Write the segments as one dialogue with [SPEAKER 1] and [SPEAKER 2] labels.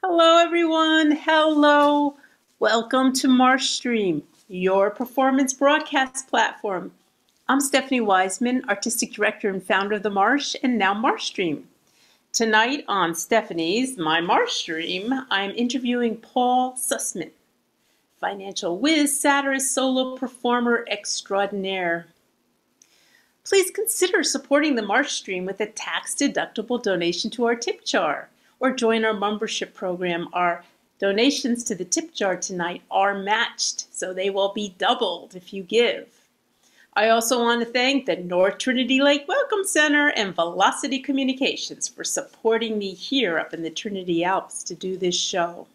[SPEAKER 1] Hello, everyone. Hello. Welcome to MarshStream, your performance broadcast platform. I'm Stephanie Weisman, Artistic Director and founder of The Marsh, and now MarshStream. Tonight on My MarshStream, I'm interviewing Paul Sussman, financial whiz, satirist, solo performer extraordinaire. Please consider supporting the MarshStream with a tax-deductible donation to our tip jar, or join our membership program. Our donations to the tip jar tonight are matched, so they will be doubled if you give. I also want to thank the North Trinity Lake Welcome Center and Velocity Communications for supporting me here up in the Trinity Alps to do this show.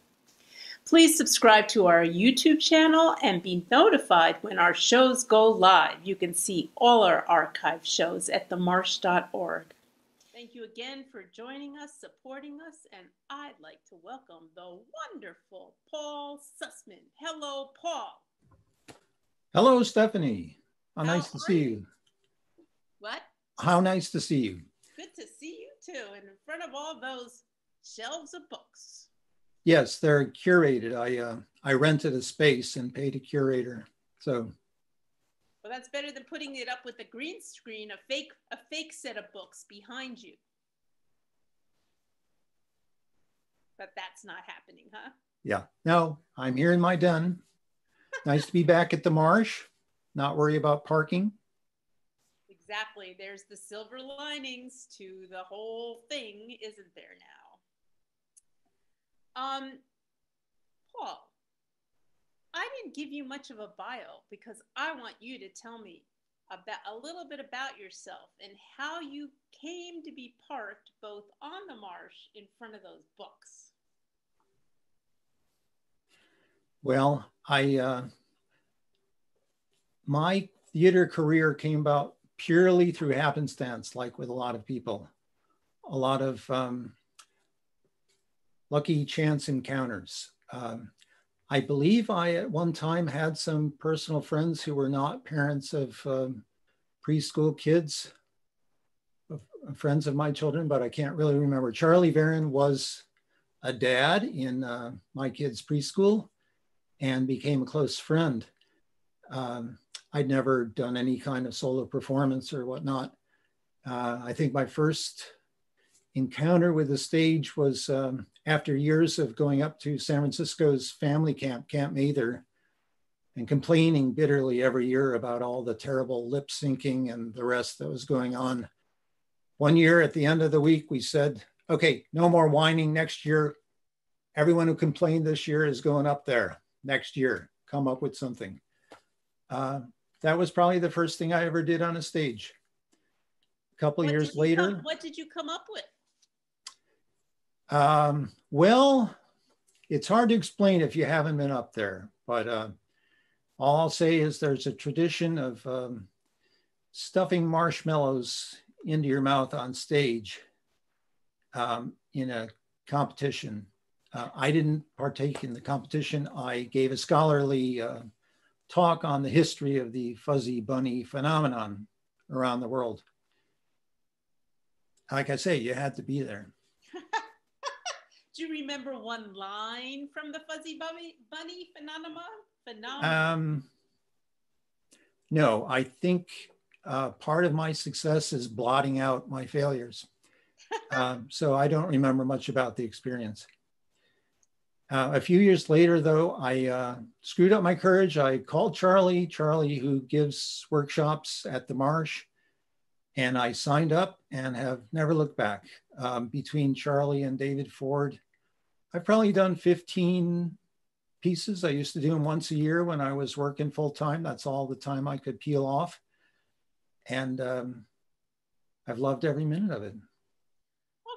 [SPEAKER 1] Please subscribe to our YouTube channel and be notified when our shows go live. You can see all our archive shows at themarsh.org. Thank you again for joining us, supporting us, and I'd like to welcome the wonderful Paul Sussman. Hello, Paul.
[SPEAKER 2] Hello, Stephanie. How
[SPEAKER 1] How
[SPEAKER 2] nice to
[SPEAKER 1] are
[SPEAKER 2] see
[SPEAKER 1] you?
[SPEAKER 2] you.
[SPEAKER 1] What?
[SPEAKER 2] How nice to see you.
[SPEAKER 1] Good to see you too, and in front of all those shelves of books.
[SPEAKER 2] Yes, they're curated. I rented a space and paid a curator. So,
[SPEAKER 1] well, that's better than putting it up with a green screen, a fake set of books behind you. But that's not happening, huh?
[SPEAKER 2] yeah. No, I'm here in my den. Nice to be back at the Marsh. Not worry about parking.
[SPEAKER 1] Exactly. There's the silver linings to the whole thing, isn't there now? Paul, I didn't give you much of a bio because I want you to tell me about a little bit about yourself and how you came to be parked both on the marsh in front of those books.
[SPEAKER 2] Well, my theater career came about purely through happenstance, like with a lot of people. A lot of lucky chance encounters. I believe I at one time had some personal friends who were not parents of preschool kids, friends of my children, but I can't really remember. Charlie Varon was a dad in my kids' preschool and became a close friend. I'd never done any kind of solo performance or whatnot. I think my first encounter with the stage was after years of going up to San Francisco's family camp, Camp Mather, and complaining bitterly every year about all the terrible lip syncing and the rest that was going on. One year at the end of the week, we said, okay, no more whining next year. Everyone who complained this year is going up there next year. Come up with something. That was probably the first thing I ever did on a stage. A couple years later.
[SPEAKER 1] What did you come up with?
[SPEAKER 2] Well, it's hard to explain if you haven't been up there, but all I'll say is there's a tradition of stuffing marshmallows into your mouth on stage in a competition. I didn't partake in the competition. I gave a scholarly talk on the history of the fuzzy bunny phenomenon around the world. Like I say, you had to be there.
[SPEAKER 1] Do you remember one line from the fuzzy bunny phenomenon?
[SPEAKER 2] No, I think part of my success is blotting out my failures. So I don't remember much about the experience. A few years later, though, I screwed up my courage. I called Charlie, who gives workshops at the Marsh, and I signed up and have never looked back. Between Charlie and David Ford, I've probably done 15 pieces. I used to do them once a year when I was working full time. That's all the time I could peel off. And I've loved every minute of it.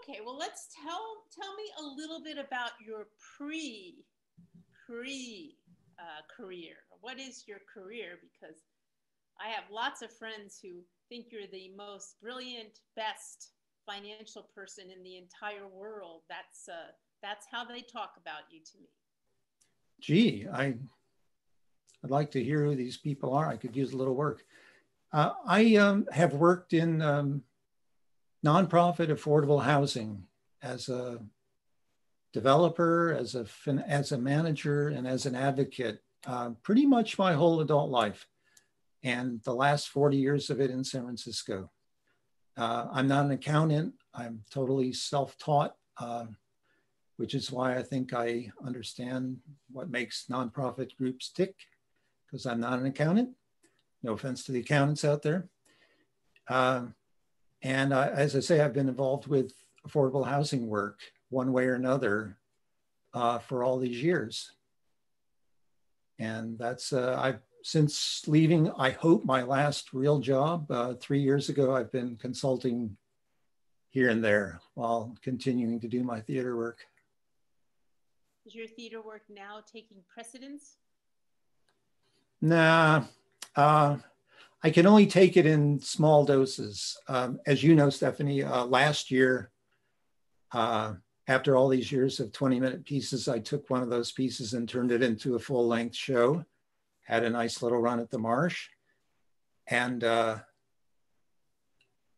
[SPEAKER 1] Okay, well, let's tell me a little bit about your pre career. What is your career? Because I have lots of friends who think you're the most brilliant, best financial person in the entire world. That's how they talk about you to me.
[SPEAKER 2] Gee, I'd like to hear who these people are. I could use a little work. I have worked in nonprofit affordable housing as a developer, as a manager, and as an advocate, pretty much my whole adult life, and the last 40 years of it in San Francisco. I'm not an accountant. I'm totally self-taught, which is why I think I understand what makes nonprofit groups tick, because I'm not an accountant. No offense to the accountants out there. And as I say, I've been involved with affordable housing work one way or another for all these years. And that's, I've since leaving, I hope, my last real job 3 years ago, I've been consulting here and there while continuing to do my theater work.
[SPEAKER 1] Is your theater work now taking precedence?
[SPEAKER 2] Nah, I can only take it in small doses. As you know, Stephanie, last year, after all these years of 20-minute pieces, I took one of those pieces and turned it into a full-length show. Had a nice little run at the Marsh. And now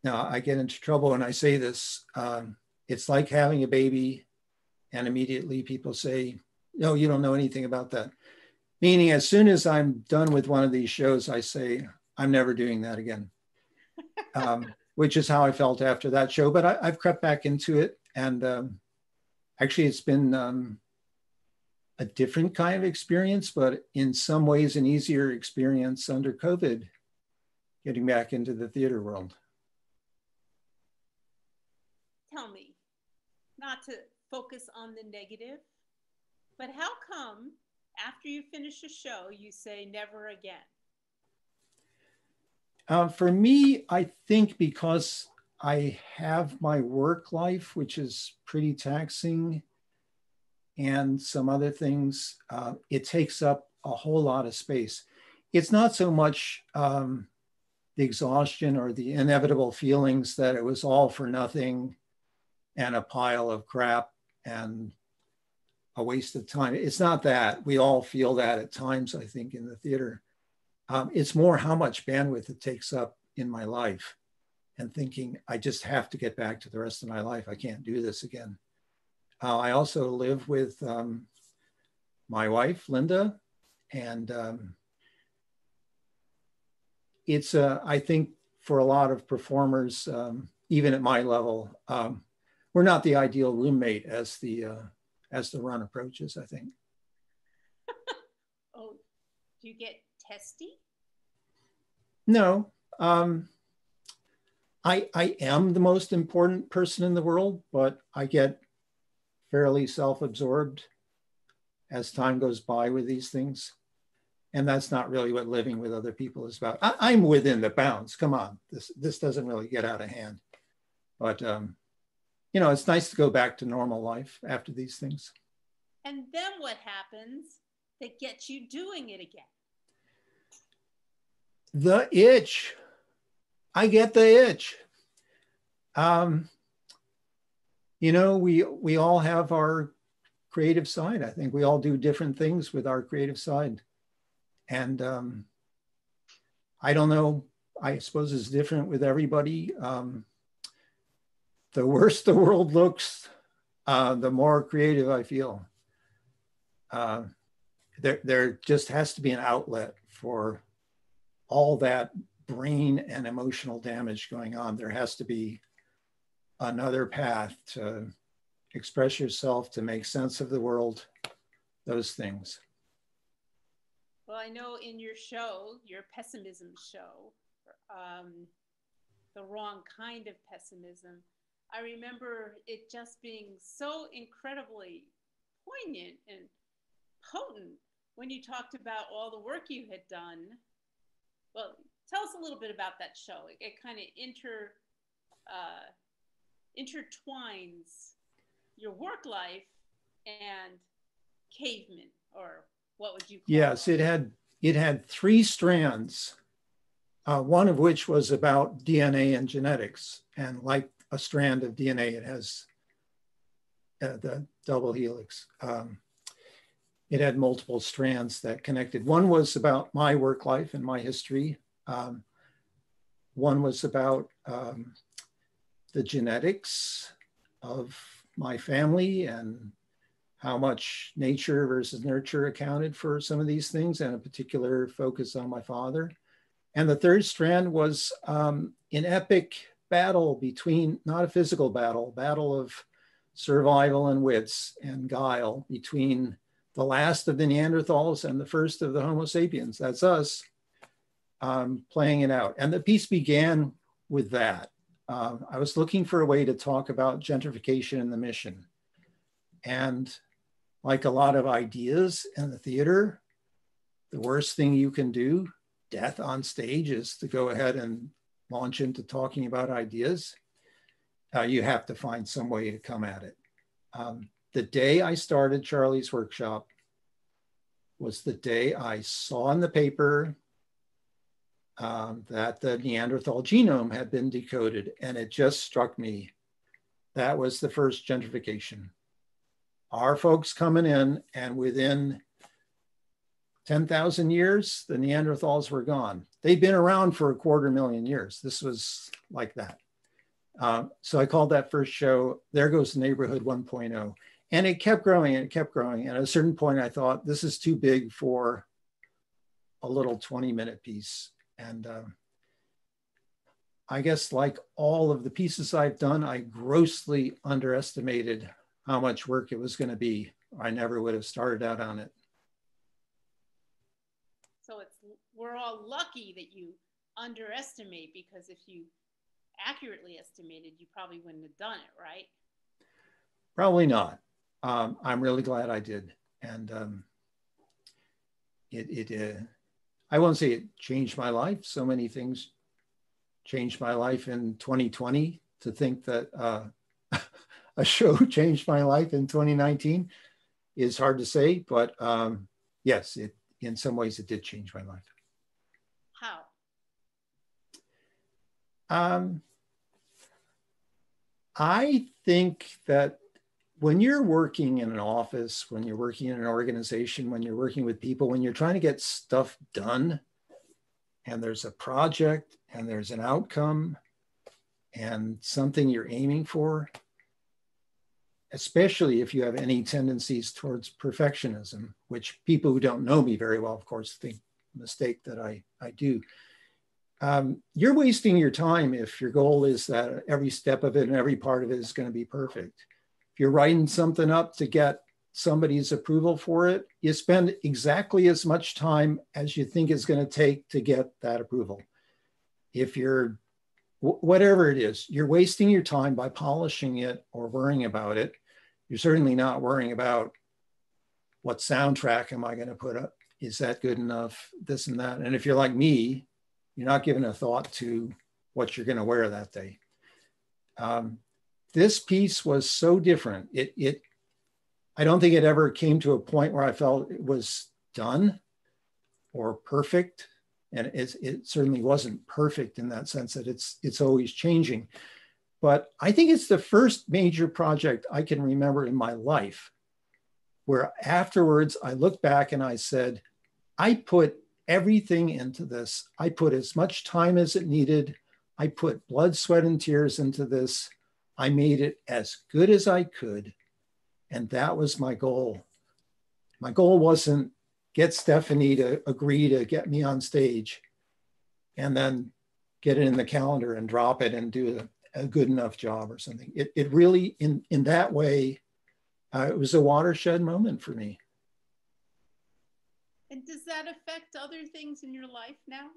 [SPEAKER 2] I get into trouble when I say this. It's like having a baby and immediately people say, no, you don't know anything about that. Meaning as soon as I'm done with one of these shows, I say, I'm never doing that again, which is how I felt after that show. But I've crept back into it. And actually, it's been a different kind of experience, but in some ways an easier experience under COVID, getting back into the theater world.
[SPEAKER 1] Tell me, not to focus on the negative, but how come after you finish a show, you say never again?
[SPEAKER 2] For me, I think because I have my work life, which is pretty taxing, and some other things, it takes up a whole lot of space. It's not so much the exhaustion or the inevitable feelings that it was all for nothing and a pile of crap and a waste of time. It's not that. We all feel that at times, I think, in the theater. It's more how much bandwidth it takes up in my life and thinking, I just have to get back to the rest of my life. I can't do this again. I also live with my wife, Linda, and it's, I think, for a lot of performers, even at my level, we're not the ideal roommate as the run approaches, I think.
[SPEAKER 1] Oh, do you get testy?
[SPEAKER 2] No. I am the most important person in the world, but I get fairly self-absorbed as time goes by with these things. And that's not really what living with other people is about. I'm within the bounds. Come on, this doesn't really get out of hand. But, you know, it's nice to go back to normal life after these things.
[SPEAKER 1] And then what happens that gets you doing it again?
[SPEAKER 2] The itch. I get the itch. You know, we all have our creative side. I think we all do different things with our creative side. And I don't know, I suppose it's different with everybody. The worse the world looks, the more creative I feel. There just has to be an outlet for all that brain and emotional damage going on. There has to be another path to express yourself, to make sense of the world, those things.
[SPEAKER 1] Well, I know in your show, your pessimism show, The Wrong Kind of Pessimism, I remember it just being so incredibly poignant and potent when you talked about all the work you had done. Well, tell us a little bit about that show. It kind of intertwines your work life and cavemen, or what would you call
[SPEAKER 2] Yes, it had three strands, one of which was about DNA and genetics. And like a strand of DNA, it has the double helix. It had multiple strands that connected. One was about my work life and my history. One was about the genetics of my family and how much nature versus nurture accounted for some of these things, and a particular focus on my father. And the third strand was an epic battle between, not a physical battle, battle of survival and wits and guile between the last of the Neanderthals and the first of the Homo sapiens. That's us, playing it out. And the piece began with that. I was looking for a way to talk about gentrification in the mission. And like a lot of ideas in the theater, the worst thing you can do, death on stage, is to go ahead and launch into talking about ideas. You have to find some way to come at it. The day I started Charlie's Workshop was the day I saw in the paper that the Neanderthal genome had been decoded, and it just struck me. That was the first gentrification. Our folks coming in, and within 10,000 years, the Neanderthals were gone. They'd been around for 250,000 years. This was like that. So I called that first show, There Goes the Neighborhood 1.0. And it kept growing and it kept growing. And at a certain point, I thought, this is too big for a little 20-minute piece. And I guess like all of the pieces I've done, I grossly underestimated how much work it was going to be. I never would have started out on it.
[SPEAKER 1] So we're all lucky that you underestimate, because if you accurately estimated, you probably wouldn't have done it, right?
[SPEAKER 2] Probably not. I'm really glad I did. And I won't say it changed my life. So many things changed my life in 2020. To think that a show changed my life in 2019 is hard to say, but yes, in some ways it did change my life.
[SPEAKER 1] How?
[SPEAKER 2] I think that when you're working in an office, when you're working in an organization, when you're working with people, when you're trying to get stuff done, and there's a project and there's an outcome and something you're aiming for, especially if you have any tendencies towards perfectionism, which people who don't know me very well, of course, think a mistake that I do. You're wasting your time if your goal is that every step of it and every part of it is going to be perfect. If you're writing something up to get somebody's approval for it, you spend exactly as much time as you think it's going to take to get that approval. If you're, whatever it is, you're wasting your time by polishing it or worrying about it. You're certainly not worrying about what soundtrack am I going to put up? Is that good enough? This and that. And if you're like me, you're not giving a thought to what you're going to wear that day. This piece was so different. I don't think it ever came to a point where I felt it was done or perfect. And it certainly wasn't perfect in that sense that it's always changing. But I think it's the first major project I can remember in my life where afterwards I looked back and I said, I put everything into this. I put as much time as it needed. I put blood, sweat, and tears into this. I made it as good as I could. And that was my goal. My goal wasn't get Stephanie to agree to get me on stage and then get it in the calendar and drop it and do a good enough job or something. It really, in that way, it was a watershed moment for me.
[SPEAKER 1] And does that affect other things in your life now?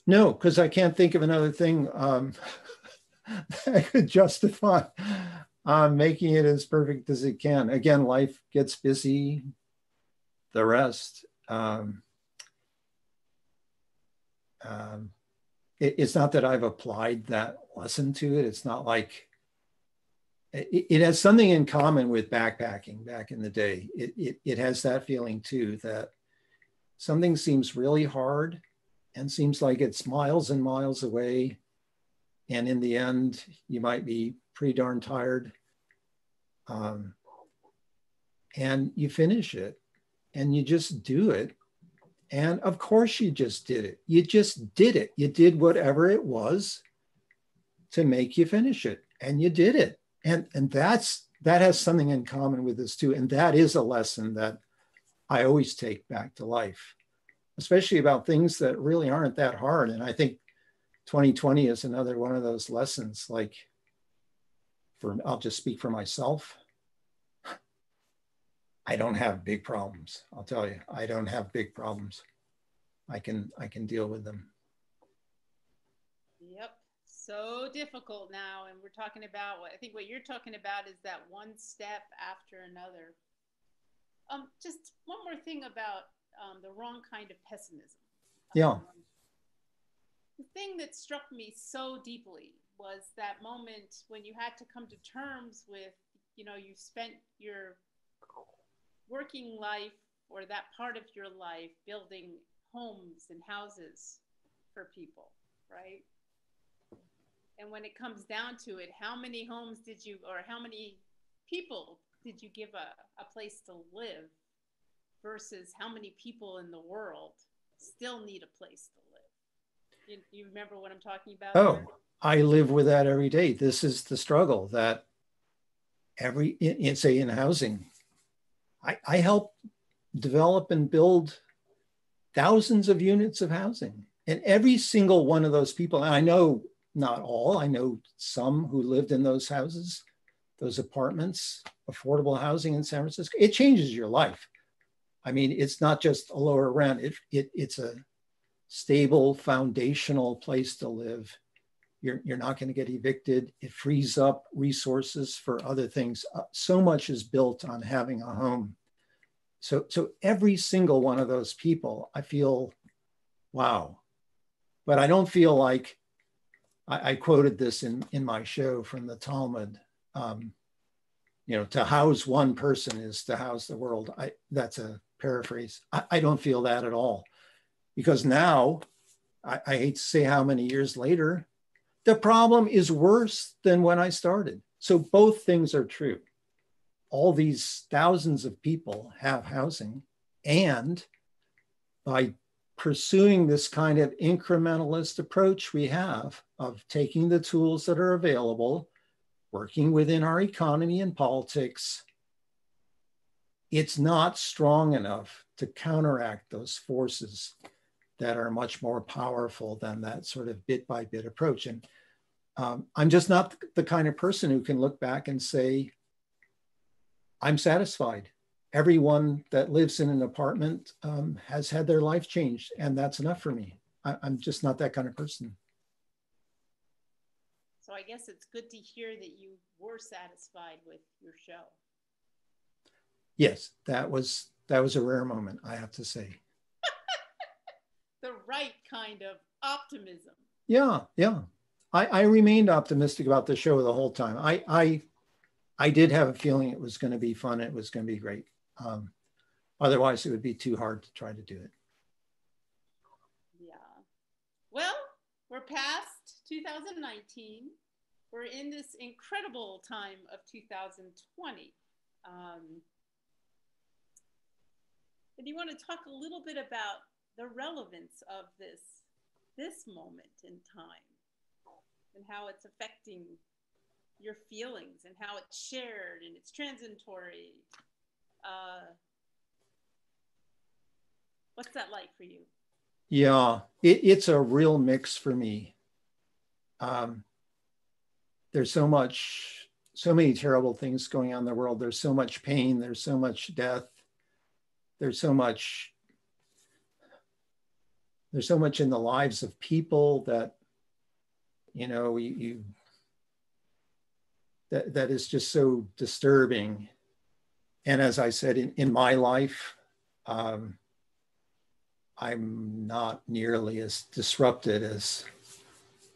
[SPEAKER 2] No, because I can't think of another thing that could justify making it as perfect as it can. Again, life gets busy, the rest. It's not that I've applied that lesson to it. It's not like, it has something in common with backpacking back in the day. It has that feeling too, that something seems really hard and seems like it's miles and miles away. And in the end, you might be pretty darn tired. And you finish it and you just do it. And of course you just did it. You just did it. You did whatever it was to make you finish it, and you did it. And that's that has something in common with this too. And that is a lesson that I always take back to life, especially about things that really aren't that hard. And I think 2020 is another one of those lessons. Like, I'll just speak for myself. I don't have big problems. I'll tell you, I don't have big problems. I can deal with them.
[SPEAKER 1] Yep. So difficult now. And we're talking about I think what you're talking about is that one step after another. Just one more thing about the wrong kind of pessimism.
[SPEAKER 2] Yeah.
[SPEAKER 1] The thing that struck me so deeply was that moment when you had to come to terms with, you spent your working life or that part of your life building homes and houses for people, right? And when it comes down to it, how many homes did you, or how many people did you give a place to live versus how many people in the world still need a place to live? You remember what I'm talking about?
[SPEAKER 2] Oh,
[SPEAKER 1] there?
[SPEAKER 2] I live with that every day. This is the struggle that say in housing, I help develop and build thousands of units of housing. And every single one of those people, and I know not all, I know some who lived in those houses, those apartments, affordable housing in San Francisco. It changes your life. I mean, it's not just a lower rent. It's a stable, foundational place to live. You're not going to get evicted. It frees up resources for other things. So much is built on having a home. So every single one of those people, I feel, wow. But I don't feel like, I quoted this in my show from the Talmud, to house one person is to house the world. That's a paraphrase. I don't feel that at all. Because now, I hate to say how many years later, the problem is worse than when I started. So both things are true. All these thousands of people have housing, and by pursuing this kind of incrementalist approach we have of taking the tools that are available, working within our economy and politics, it's not strong enough to counteract those forces that are much more powerful than that sort of bit by bit approach. And I'm just not the kind of person who can look back and say, I'm satisfied. Everyone that lives in an apartment has had their life changed, and that's enough for me. I'm just not that kind of person.
[SPEAKER 1] So I guess it's good to hear that you were satisfied with your show.
[SPEAKER 2] Yes, that was a rare moment, I have to say.
[SPEAKER 1] The right kind of optimism.
[SPEAKER 2] Yeah. I remained optimistic about the show the whole time. I did have a feeling it was going to be fun. It was going to be great. Otherwise, it would be too hard to try to do it.
[SPEAKER 1] Yeah. Well, we're past 2019. We're in this incredible time of 2020. And you want to talk a little bit about the relevance of this moment in time and how it's affecting your feelings and how it's shared and it's transitory. What's that like for you?
[SPEAKER 2] Yeah, it's a real mix for me. There's so many terrible things going on in the world. There's so much pain. There's so much death. There's so much in the lives of people that, that is just so disturbing. And as I said, in my life, I'm not nearly as disrupted as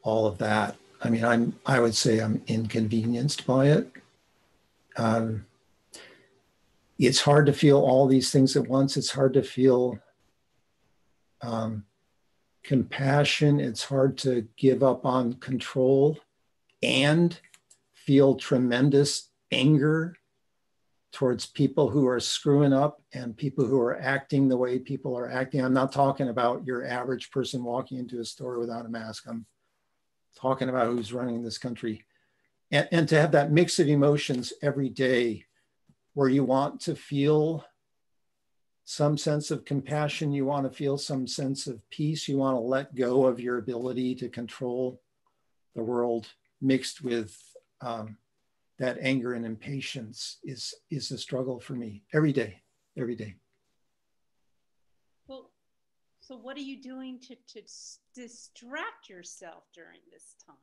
[SPEAKER 2] all of that. I mean, I would say I'm inconvenienced by it. It's hard to feel all these things at once. It's hard to feel compassion. It's hard to give up on control and feel tremendous anger towards people who are screwing up and people who are acting the way people are acting. I'm not talking about your average person walking into a store without a mask. I'm talking about who's running this country. and to have that mix of emotions every day where you want to feel some sense of compassion, you want to feel some sense of peace, you want to let go of your ability to control the world, mixed with that anger and impatience is a struggle for me every day, every day.
[SPEAKER 1] Well, so what are you doing to distract yourself during this time?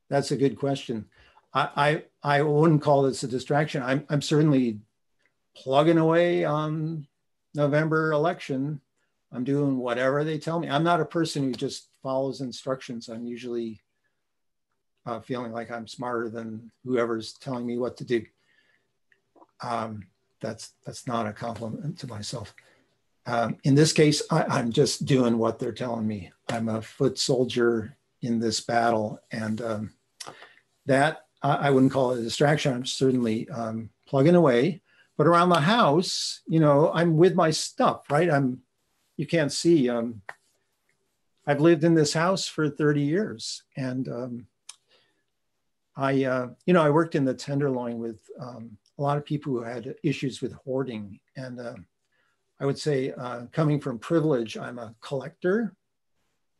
[SPEAKER 2] That's a good question. I wouldn't call this a distraction. I'm certainly plugging away on November election. I'm doing whatever they tell me. I'm not a person who just follows instructions. I'm usually feeling like I'm smarter than whoever's telling me what to do. That's not a compliment to myself. In this case, I'm just doing what they're telling me. I'm a foot soldier in this battle, and that I wouldn't call it a distraction. I'm certainly plugging away. But around the house, you know, I'm with my stuff, right? You can't see. I've lived in this house for 30 years, and I worked in the Tenderloin with a lot of people who had issues with hoarding, and I would say, coming from privilege, I'm a collector,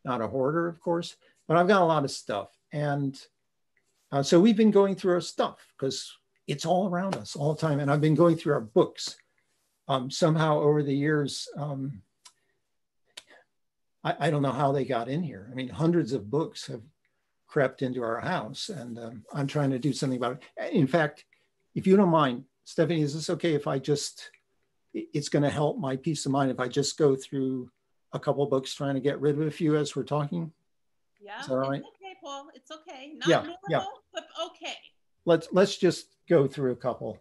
[SPEAKER 2] not a hoarder, of course, but I've got a lot of stuff, and so we've been going through our stuff because it's all around us all the time. And I've been going through our books. Somehow over the years, I don't know how they got in here. I mean, hundreds of books have crept into our house, and I'm trying to do something about it. In fact, if you don't mind, Stephanie, is this okay if I just, it's going to help my peace of mind if I just go through a couple of books trying to get rid of a few as we're talking?
[SPEAKER 1] Yeah,
[SPEAKER 2] is that all right?
[SPEAKER 1] It's okay, Paul. It's okay. Not normal, but okay. Let's
[SPEAKER 2] just go through a couple.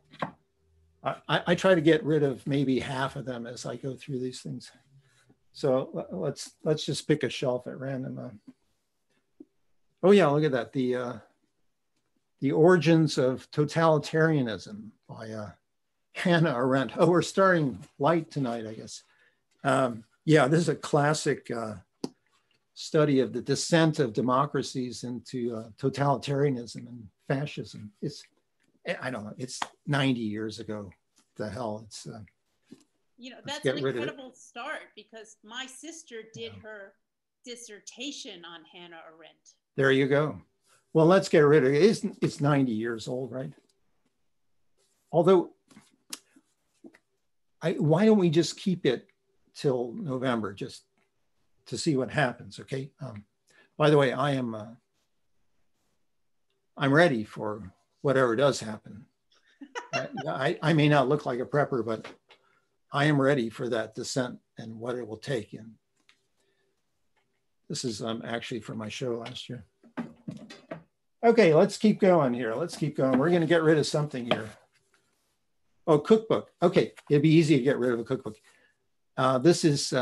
[SPEAKER 2] I try to get rid of maybe half of them as I go through these things. So let's just pick a shelf at random. Oh yeah, look at that. The Origins of Totalitarianism by Hannah Arendt. Oh, we're starting light tonight, I guess. Yeah, this is a classic study of the descent of democracies into totalitarianism and fascism. I don't know, it's 90 years ago. The hell, it's
[SPEAKER 1] that's an incredible start, because my sister did her dissertation on Hannah Arendt.
[SPEAKER 2] There you go. Well, let's get rid of it. It's 90 years old, right? Although, why don't we just keep it till November, just to see what happens, okay? By the way, I'm ready for whatever does happen. I may not look like a prepper, but I am ready for that descent and what it will take. And this is actually for my show last year. Okay, let's keep going here. Let's keep going. We're going to get rid of something here. Oh, cookbook. Okay, it'd be easy to get rid of a cookbook. This is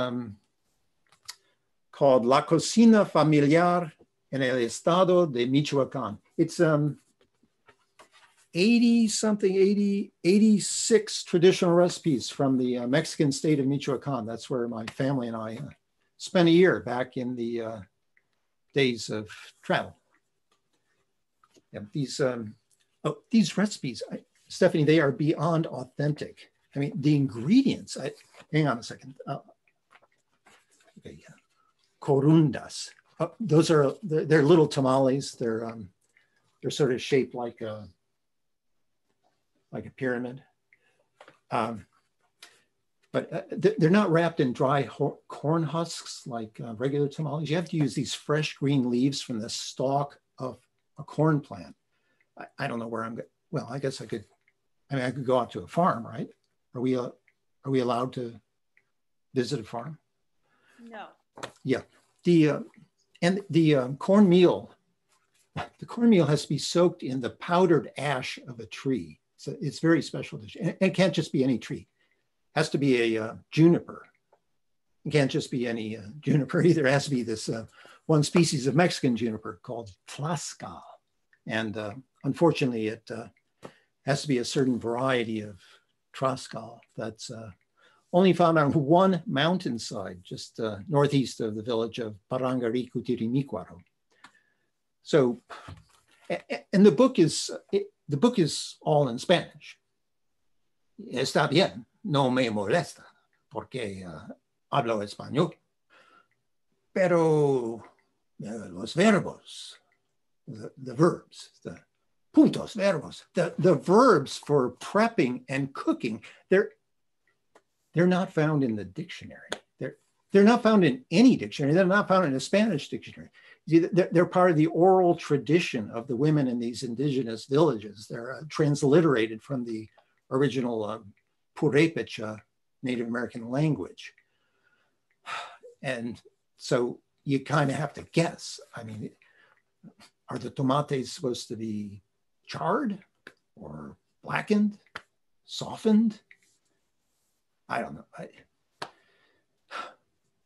[SPEAKER 2] called La Cocina Familiar en el Estado de Michoacan. It's 86 traditional recipes from the Mexican state of Michoacan. That's where my family and I spent a year back in the days of travel. Yeah, these recipes, Stephanie, they are beyond authentic. I mean, the ingredients, hang on a second. Okay, yeah. Corundas. Those are, they're little tamales. They're sort of shaped like a pyramid. But they're not wrapped in dry corn husks like regular tamales. You have to use these fresh green leaves from the stalk of a corn plant. I don't know where I'm going. Well, I guess I could go out to a farm, right? Are we allowed to visit a farm?
[SPEAKER 1] No.
[SPEAKER 2] Yeah. The cornmeal, the cornmeal has to be soaked in the powdered ash of a tree. So it's very special dish. And it can't just be any tree. It has to be a juniper. It can't just be any juniper either. It has to be this one species of Mexican juniper called Tlaxcal. And unfortunately, it has to be a certain variety of Tlaxcal that's only found on one mountainside, just northeast of the village of Parangaricu Tirimicuaro. So And the book is all in Spanish. Está bien, no me molesta, porque hablo español. Pero los verbos, the verbs, the puntos, verbos, the verbs for prepping and cooking, they're not found in the dictionary. They're not found in any dictionary. They're not found in a Spanish dictionary. They're part of the oral tradition of the women in these indigenous villages. They're transliterated from the original Purépecha Native American language. And so you kind of have to guess. I mean, are the tomates supposed to be charred or blackened, softened? I don't know.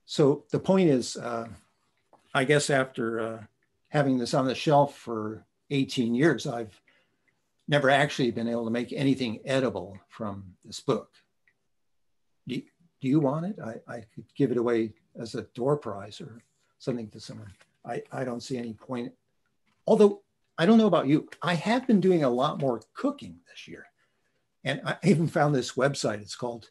[SPEAKER 2] So the point is, I guess after having this on the shelf for 18 years, I've never actually been able to make anything edible from this book. Do you want it? I could give it away as a door prize or something to someone. I don't see any point. Although I don't know about you, I have been doing a lot more cooking this year. And I even found this website. It's called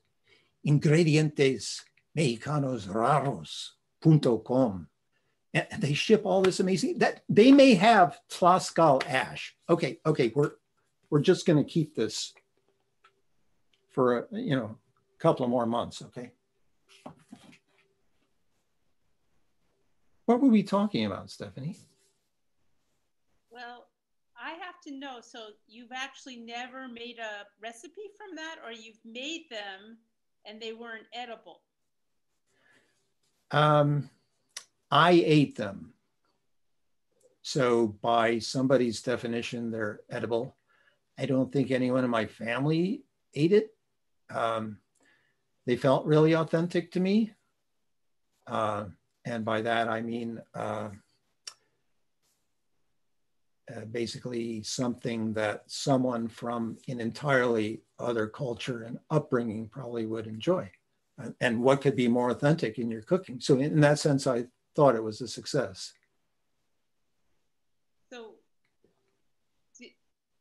[SPEAKER 2] ingredientesmexicanosraros.com. And they ship all this amazing, that they may have Tlaxcal ash. Okay, we're just going to keep this for a couple of more months, okay? What were we talking about, Stephanie?
[SPEAKER 1] Well, I have to know, so you've actually never made a recipe from that, or you've made them and they weren't edible?
[SPEAKER 2] I ate them. So by somebody's definition, they're edible. I don't think anyone in my family ate it. They felt really authentic to me. And by that, I mean, basically something that someone from an entirely other culture and upbringing probably would enjoy. And what could be more authentic in your cooking? So in that sense, I thought it was a success.
[SPEAKER 1] So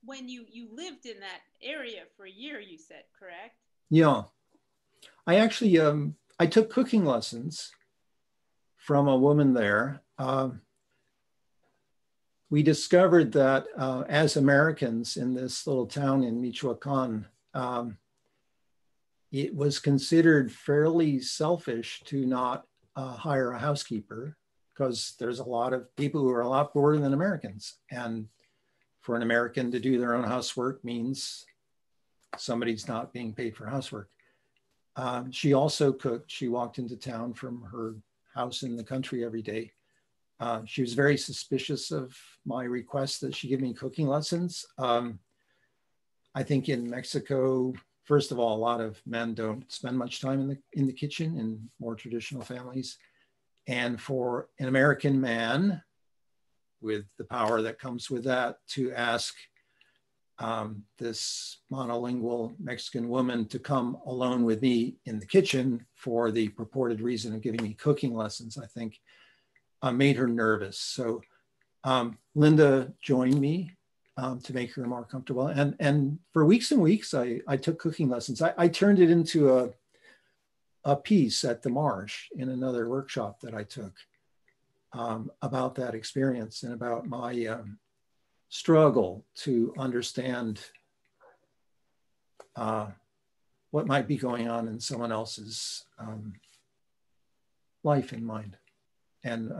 [SPEAKER 1] when you lived in that area for a year, you said, correct?
[SPEAKER 2] Yeah. I actually, I took cooking lessons from a woman there. We discovered that as Americans in this little town in Michoacan, it was considered fairly selfish to not hire a housekeeper because there's a lot of people who are a lot poorer than Americans. And for an American to do their own housework means somebody's not being paid for housework. She also cooked. She walked into town from her house in the country every day. She was very suspicious of my request that she give me cooking lessons. I think in Mexico, first of all, a lot of men don't spend much time in the kitchen in more traditional families. And for an American man, with the power that comes with that, to ask this monolingual Mexican woman to come alone with me in the kitchen for the purported reason of giving me cooking lessons, I think made her nervous. So Linda joined me to make her more comfortable. And for weeks and weeks, I took cooking lessons. I turned it into a piece at the Marsh in another workshop that I took about that experience and about my struggle to understand what might be going on in someone else's life and mind. And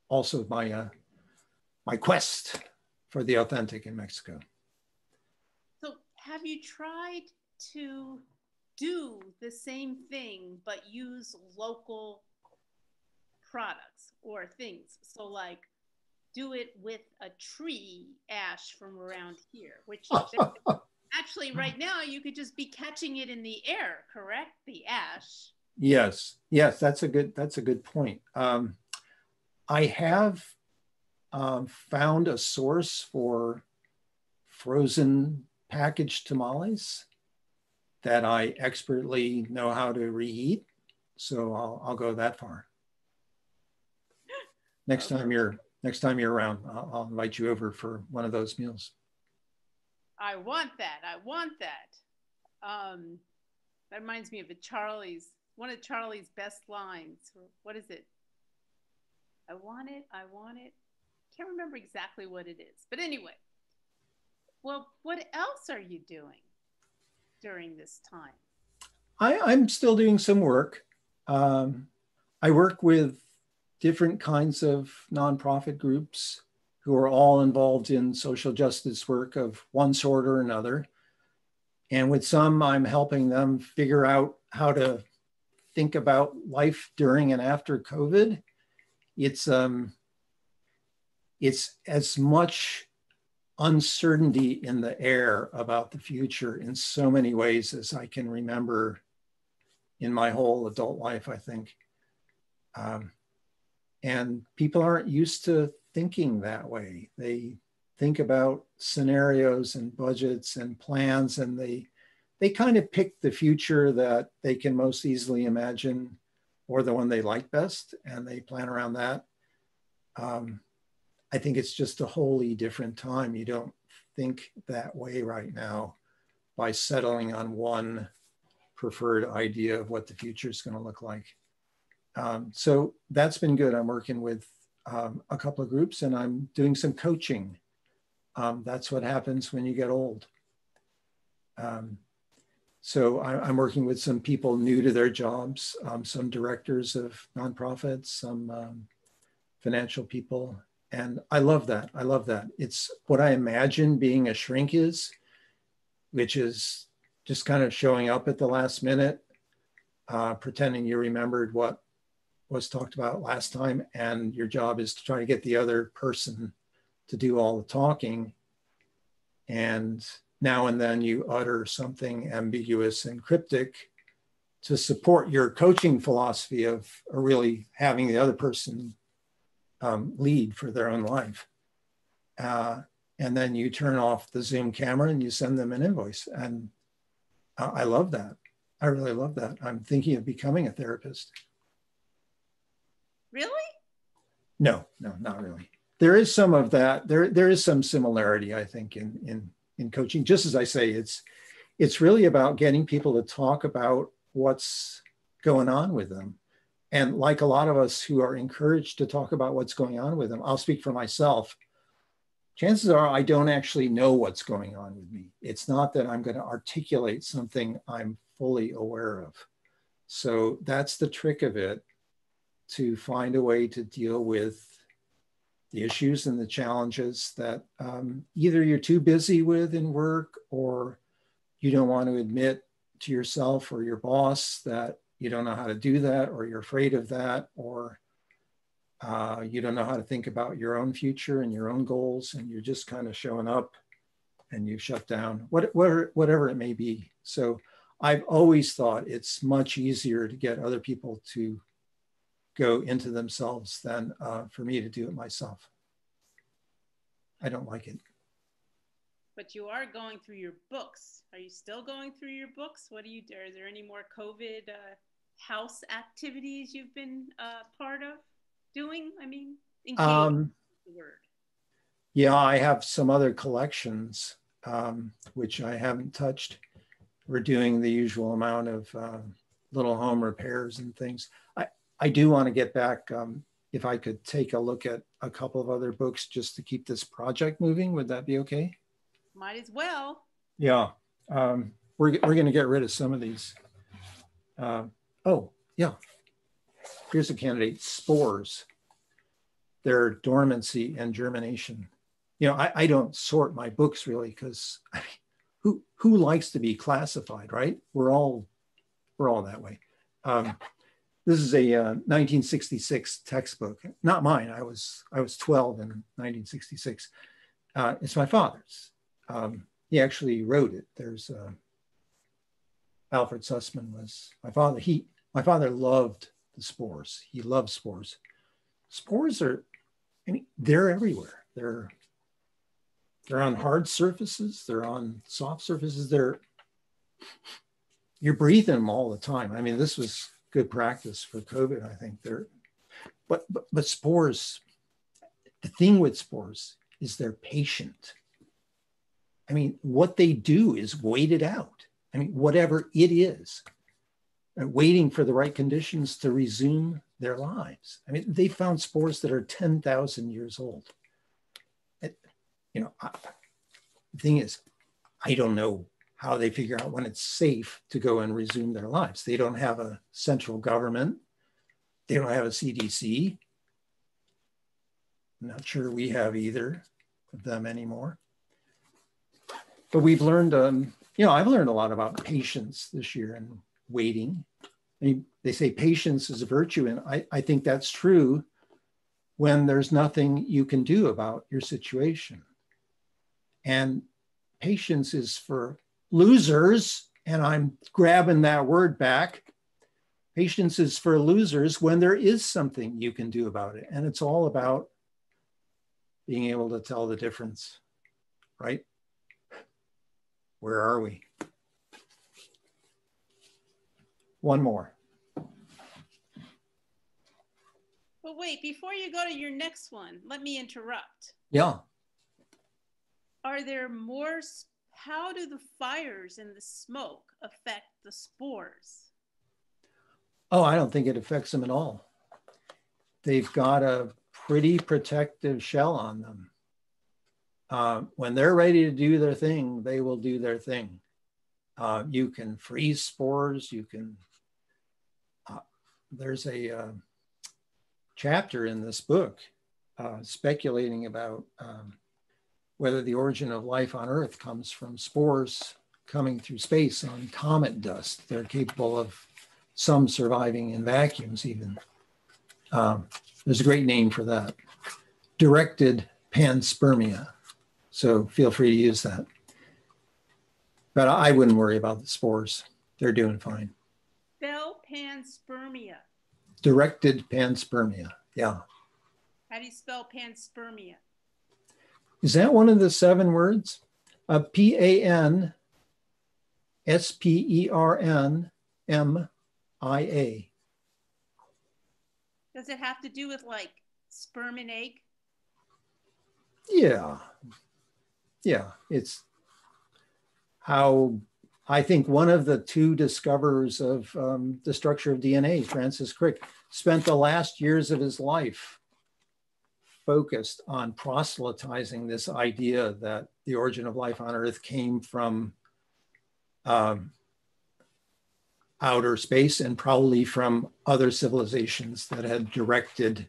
[SPEAKER 2] also my quest for the authentic in Mexico.
[SPEAKER 1] So have you tried to do the same thing, but use local products or things? So like do it with a tree ash from around here, which actually right now you could just be catching it in the air, correct? The ash.
[SPEAKER 2] Yes, that's a good point. I have found a source for frozen packaged tamales that I expertly know how to reheat. So I'll go that far. Next time you're next time you're around, I'll invite you over for one of those meals.
[SPEAKER 1] I want that. I want that. That reminds me of one of Charlie's best lines. What is it? I want it. I want it. Can't remember exactly what it is. But anyway, well, what else are you doing during this time?
[SPEAKER 2] I'm still doing some work. I work with different kinds of nonprofit groups who are all involved in social justice work of one sort or another. And with some, I'm helping them figure out how to think about life during and after COVID. It's as much uncertainty in the air about the future in so many ways as I can remember in my whole adult life, I think. And people aren't used to thinking that way. They think about scenarios and budgets and plans, and they kind of pick the future that they can most easily imagine or the one they like best, and they plan around that. I think it's just a wholly different time. You don't think that way right now by settling on one preferred idea of what the future is going to look like. So that's been good. I'm working with a couple of groups, and I'm doing some coaching. That's what happens when you get old. So I'm working with some people new to their jobs, some directors of nonprofits, some financial people. And I love that. I love that. It's what I imagine being a shrink is, which is just kind of showing up at the last minute, pretending you remembered what was talked about last time, and your job is to try to get the other person to do all the talking. And now and then you utter something ambiguous and cryptic to support your coaching philosophy of really having the other person lead for their own life. And then you turn off the Zoom camera and you send them an invoice. And I love that. I really love that. I'm thinking of becoming a therapist.
[SPEAKER 1] Really?
[SPEAKER 2] No, not really. There is some of that. There is some similarity, I think, in coaching. Just as I say, it's really about getting people to talk about what's going on with them. And like a lot of us who are encouraged to talk about what's going on with them, I'll speak for myself. Chances are I don't actually know what's going on with me. It's not that I'm going to articulate something I'm fully aware of. So that's the trick of it, to find a way to deal with the issues and the challenges that either you're too busy with in work, or you don't want to admit to yourself or your boss that you don't know how to do that, or you're afraid of that, or you don't know how to think about your own future and your own goals, and you're just kind of showing up and you shut down, whatever it may be. So I've always thought it's much easier to get other people to go into themselves than for me to do it myself. I don't like it.
[SPEAKER 1] But you are going through your books. Are you still going through your books? What do you do? Is there any more COVID house activities you've been part of doing? I mean, engaged the word.
[SPEAKER 2] Yeah, I have some other collections, which I haven't touched. We're doing the usual amount of little home repairs and things. I do want to get back, if I could take a look at a couple of other books just to keep this project moving. Would that be okay?
[SPEAKER 1] Might as well.
[SPEAKER 2] Yeah, we're going to get rid of some of these. Oh, yeah. Here's a candidate, spores. Their dormancy and germination. You know, I don't sort my books really, because who likes to be classified, right? We're all that way. This is a 1966 textbook, not mine. I was 12 in 1966. It's my father's. He actually wrote it. There's Alfred Sussman was my father. My father loved the spores. He loved spores. Spores are, I mean, they're everywhere. They're on hard surfaces. They're on soft surfaces. You're breathing them all the time. I mean, this was good practice for COVID, I think. But spores, The thing with spores is they're patient. I mean, what they do is wait it out. I mean, whatever it is, waiting for the right conditions to resume their lives. I mean, they found spores that are 10,000 years old. The thing is, I don't know how they figure out when it's safe to go and resume their lives. They don't have a central government. They don't have a CDC. I'm not sure we have either of them anymore. But we've learned, I've learned a lot about patience this year and waiting. I mean, they say patience is a virtue, and I think that's true when there's nothing you can do about your situation. And patience is for losers, and I'm grabbing that word back. Patience is for losers when there is something you can do about it. And it's all about being able to tell the difference, right? Where are we? One more.
[SPEAKER 1] But wait, before you go to your next one, let me interrupt.
[SPEAKER 2] Yeah.
[SPEAKER 1] Are there more? How do the fires and the smoke affect the spores?
[SPEAKER 2] Oh, I don't think it affects them at all. They've got a pretty protective shell on them. When they're ready to do their thing, they will do their thing. You can freeze spores. You can, there's a chapter in this book speculating about whether the origin of life on Earth comes from spores coming through space on comet dust. They're capable of some surviving in vacuums even. There's a great name for that. Directed panspermia. So feel free to use that. But I wouldn't worry about the spores. They're doing fine.
[SPEAKER 1] Spell panspermia.
[SPEAKER 2] Directed panspermia, yeah.
[SPEAKER 1] How do you spell panspermia?
[SPEAKER 2] Is that one of the 7 words? P-A-N-S-P-E-R-N-M-I-A.
[SPEAKER 1] Does it have to do with like sperm and egg?
[SPEAKER 2] Yeah. Yeah, it's how I think one of the 2 discoverers of the structure of DNA, Francis Crick, spent the last years of his life focused on proselytizing this idea that the origin of life on Earth came from outer space and probably from other civilizations that had directed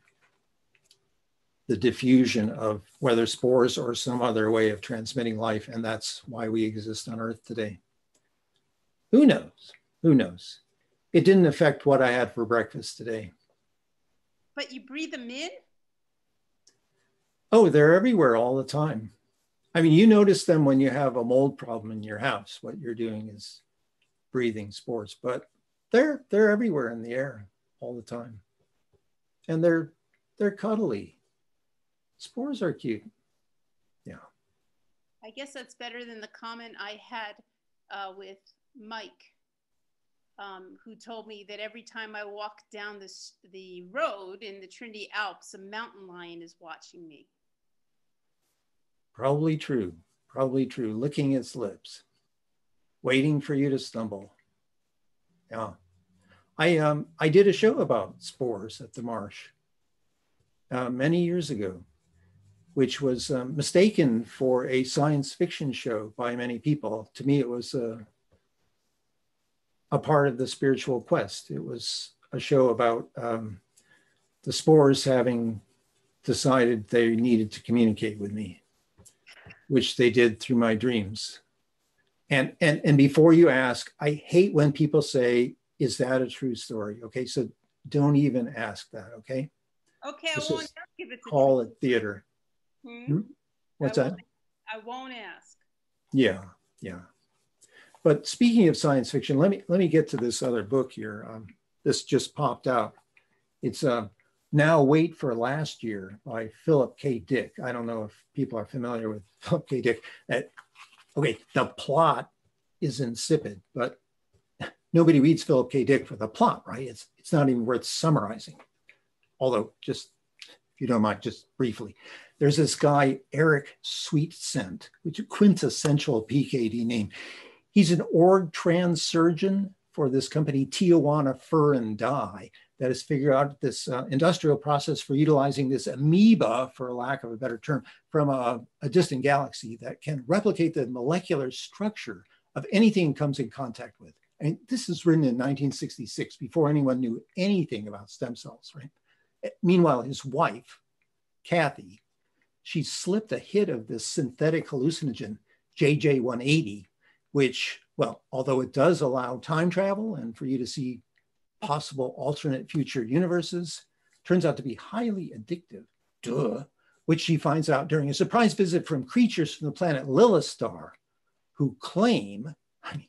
[SPEAKER 2] the diffusion of whether spores or some other way of transmitting life. And that's why we exist on Earth today. Who knows? Who knows? It didn't affect what I had for breakfast today.
[SPEAKER 1] But you breathe them in?
[SPEAKER 2] Oh, they're everywhere all the time. I mean, you notice them when you have a mold problem in your house. What you're doing is breathing spores, but they're everywhere in the air all the time. And they're cuddly. Spores are cute. Yeah.
[SPEAKER 1] I guess that's better than the comment I had with Mike, who told me that every time I walk down the road in the Trinity Alps, a mountain lion is watching me.
[SPEAKER 2] Probably true. Probably true. Licking its lips, waiting for you to stumble. Yeah. I did a show about spores at the Marsh many years ago, which was mistaken for a science fiction show by many people. To me, it was a part of the spiritual quest. It was a show about the spores having decided they needed to communicate with me, which they did through my dreams. And before you ask, I hate when people say, is that a true story? Okay, so don't even ask that, okay?
[SPEAKER 1] Okay,
[SPEAKER 2] This
[SPEAKER 1] I won't ask if it's
[SPEAKER 2] call it theater. What's that?
[SPEAKER 1] I won't ask.
[SPEAKER 2] Yeah, yeah. But speaking of science fiction, let me get to this other book here. This just popped out. It's Now Wait for Last Year by Philip K. Dick. I don't know if people are familiar with Philip K. Dick. Okay, the plot is insipid, but nobody reads Philip K. Dick for the plot, right? It's not even worth summarizing. Although, just if you don't mind, just briefly. There's this guy, Eric Sweetscent, which is a quintessential PKD name. He's an org trans surgeon for this company, Tijuana Fur and Dye, that has figured out this industrial process for utilizing this amoeba, for lack of a better term, from a distant galaxy that can replicate the molecular structure of anything it comes in contact with. I mean, this is written in 1966, before anyone knew anything about stem cells, right? Meanwhile, his wife, Kathy, she slipped a hit of this synthetic hallucinogen, JJ180, which, well, although it does allow time travel and for you to see possible alternate future universes, turns out to be highly addictive, which she finds out during a surprise visit from creatures from the planet Lilithstar, who claim, I mean,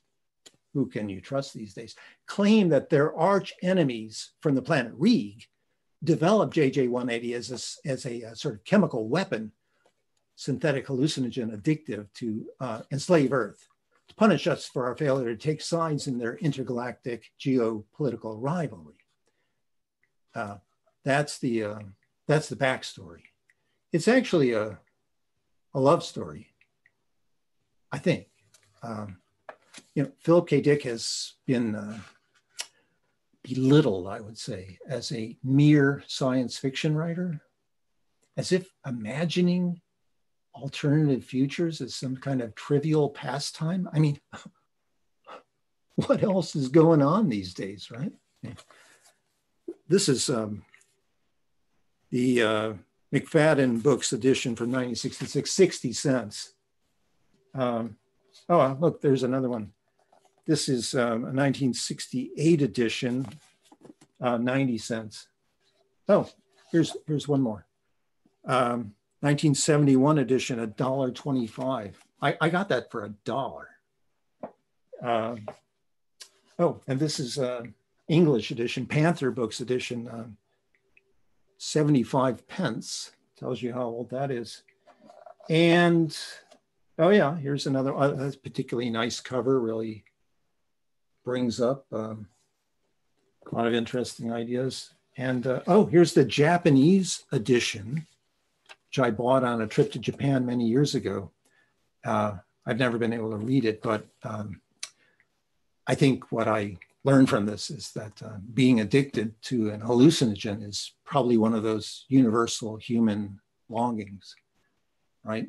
[SPEAKER 2] who can you trust these days, claim that their arch enemies from the planet Reeg developed JJ180 as a sort of chemical weapon, synthetic hallucinogen addictive to enslave Earth, to punish us for our failure to take sides in their intergalactic geopolitical rivalry. That's the backstory. It's actually a love story, I think. Philip K. Dick has been belittled, I would say, as a mere science fiction writer, as if imagining alternative futures is some kind of trivial pastime. I mean, what else is going on these days, right? This is the McFadden Books edition from 1966, 60 cents. Oh, look, there's another one. This is a 1968 edition, 90 cents. Oh, here's one more. 1971 edition, $1.25. I got that for $1. Oh, and this is English edition, Panther Books edition, 75 pence. Tells you how old that is. And, oh yeah, here's another, that's particularly nice cover, really brings up a lot of interesting ideas. And, oh, here's the Japanese edition, which I bought on a trip to Japan many years ago. I've never been able to read it, but I think what I learned from this is that being addicted to an hallucinogen is probably one of those universal human longings, right?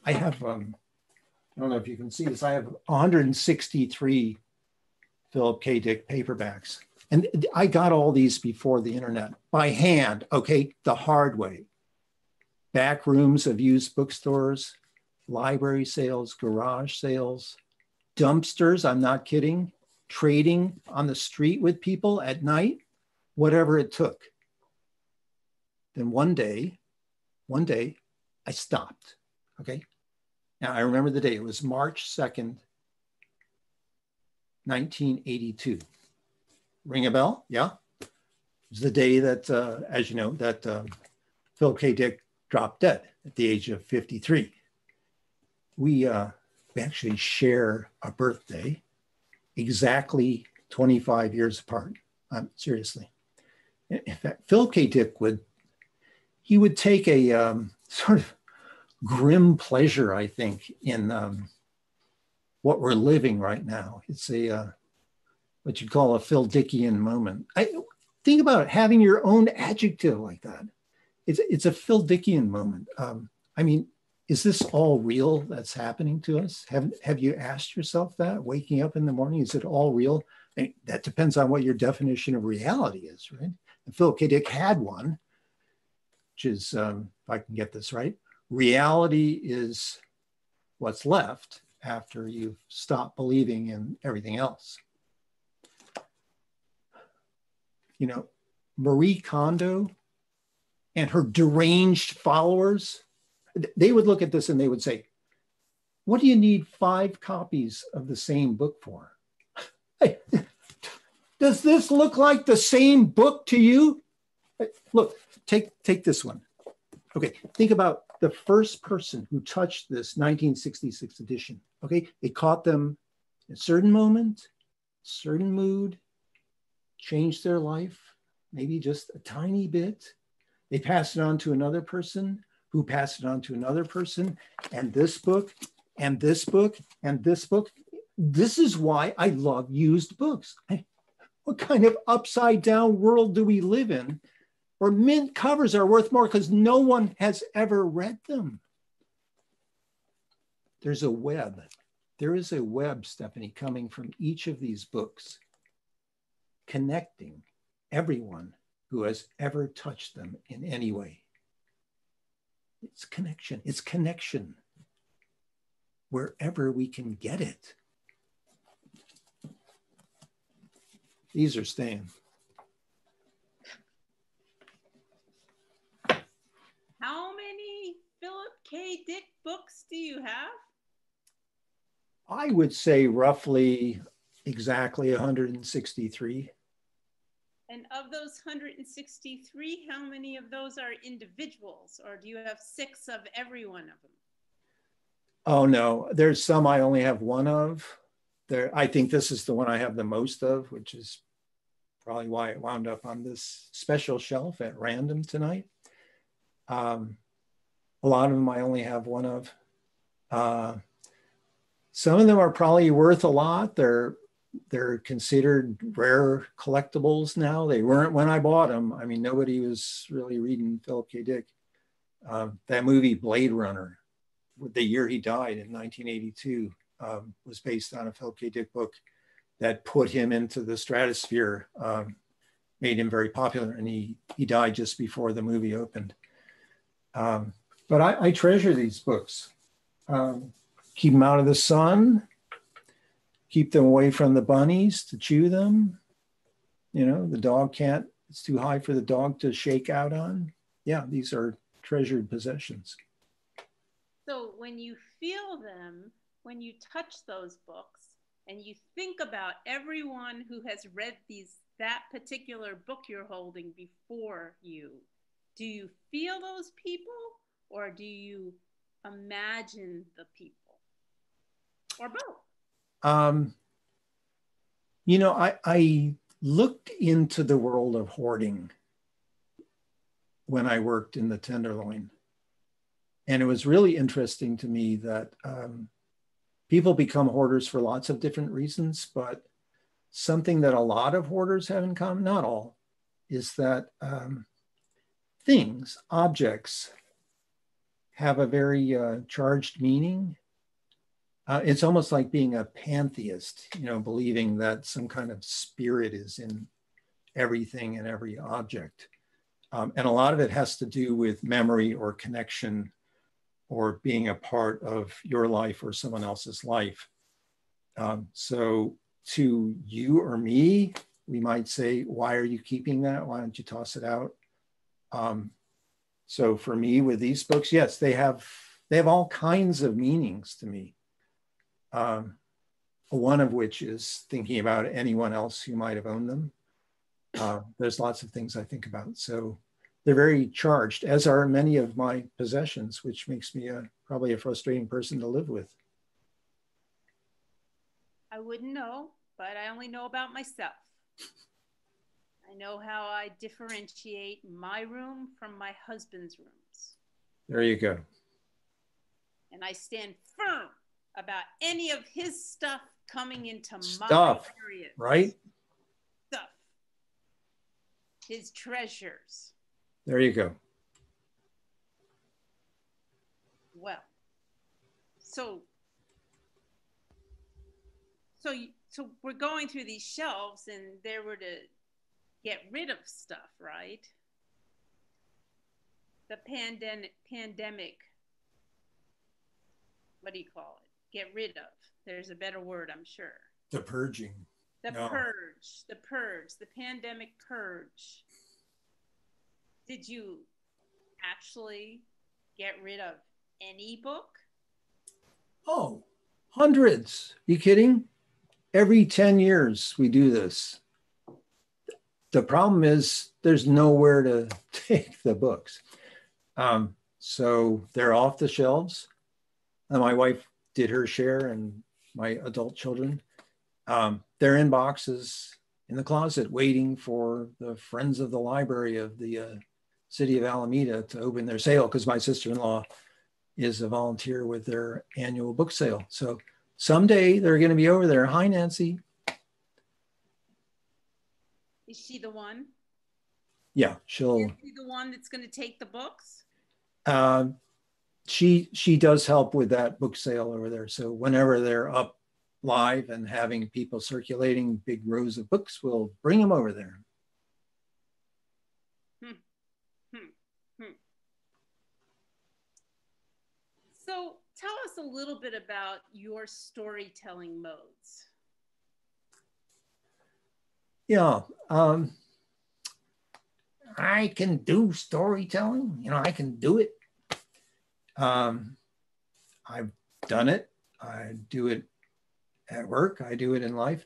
[SPEAKER 2] I have, I don't know if you can see this, I have 163 Philip K. Dick paperbacks. And I got all these before the internet, by hand, okay, the hard way. Back rooms of used bookstores, library sales, garage sales, dumpsters, I'm not kidding, trading on the street with people at night, whatever it took. Then one day, I stopped, okay? Now I remember the day, it was March 2nd, 1982. Ring a bell? Yeah. It was the day that, as you know, that Philip K. Dick dropped dead at the age of 53. We actually share a birthday exactly 25 years apart. Seriously. In fact, Philip K. Dick would take a sort of grim pleasure, I think, in what we're living right now. It's a what you'd call a Phil Dickian moment. Think about it, having your own adjective like that. It's a Phil Dickian moment. I mean, is this all real that's happening to us? Have you asked yourself that, waking up in the morning, is it all real? I mean, that depends on what your definition of reality is, right? And Philip K. Dick had one, which is, if I can get this right, reality is what's left after you've stopped believing in everything else. You know, Marie Kondo and her deranged followers, they would look at this and they would say, what do you need 5 copies of the same book for? Hey, does this look like the same book to you? Look, take this one. Okay, think about the first person who touched this 1966 edition. Okay, it caught them in a certain moment, certain mood, changed their life, maybe just a tiny bit. They pass it on to another person who passed it on to another person, and this book, and this book, and this book. This is why I love used books. What kind of upside down world do we live in where mint covers are worth more because no one has ever read them? There's a web. There is a web, Stephanie, coming from each of these books, connecting everyone who has ever touched them in any way. It's connection. It's connection wherever we can get it. These are staying.
[SPEAKER 1] How many Philip K. Dick books do you have?
[SPEAKER 2] I would say roughly exactly 163.
[SPEAKER 1] And of those 163, how many of those are individuals? Or do you have 6 of every one of them?
[SPEAKER 2] Oh, no. There's some I only have one of. I think this is the one I have the most of, which is probably why it wound up on this special shelf at random tonight. A lot of them I only have one of. Some of them are probably worth a lot. They're considered rare collectibles now. They weren't when I bought them. I mean, nobody was really reading Philip K. Dick. That movie Blade Runner, the year he died in 1982, was based on a Philip K. Dick book that put him into the stratosphere, made him very popular, and he died just before the movie opened. But I treasure these books. Keep them out of the sun, keep them away from the bunnies to chew them. You know, the dog can't, it's too high for the dog to shake out on. Yeah, these are treasured possessions.
[SPEAKER 1] So when you feel them, when you touch those books, and you think about everyone who has read that particular book you're holding before you, do you feel those people or do you imagine the people? Or both?
[SPEAKER 2] You know, I looked into the world of hoarding when I worked in the Tenderloin. And it was really interesting to me that people become hoarders for lots of different reasons, but something that a lot of hoarders have in common, not all, is that things, objects, have a very charged meaning. It's almost like being a pantheist, you know, believing that some kind of spirit is in everything and every object. And a lot of it has to do with memory or connection or being a part of your life or someone else's life. So to you or me, we might say, why are you keeping that? Why don't you toss it out? So for me with these books, yes, they have all kinds of meanings to me. One of which is thinking about anyone else who might have owned them. There's lots of things I think about. So they're very charged, as are many of my possessions, which makes me probably a frustrating person to live with.
[SPEAKER 1] I wouldn't know, but I only know about myself. I know how I differentiate my room from my husband's rooms.
[SPEAKER 2] There you go.
[SPEAKER 1] And I stand firm about any of his stuff coming into my area.
[SPEAKER 2] Right?
[SPEAKER 1] Stuff. His treasures.
[SPEAKER 2] There you go.
[SPEAKER 1] Well, so we're going through these shelves, and they were to get rid of stuff, right? The pandemic. What do you call it? Get rid of. There's a better word, I'm sure.
[SPEAKER 2] The purging.
[SPEAKER 1] The purge. The pandemic purge. Did you actually get rid of any book?
[SPEAKER 2] Oh, hundreds. You kidding? Every 10 years we do this. The problem is there's nowhere to take the books. So they're off the shelves. And my wife did her share and my adult children. They're in boxes in the closet waiting for the friends of the library of the city of Alameda to open their sale because my sister-in-law is a volunteer with their annual book sale. So someday they're going to be over there. Hi, Nancy.
[SPEAKER 1] Is she the one?
[SPEAKER 2] Yeah, she'll.
[SPEAKER 1] Is she the one that's going to take the books?
[SPEAKER 2] She does help with that book sale over there. So whenever they're up live and having people circulating big rows of books, we'll bring them over there.
[SPEAKER 1] So tell us a little bit about your storytelling modes.
[SPEAKER 2] Yeah, I can do storytelling. You know, I can do it. I've done it. I do it at work. I do it in life,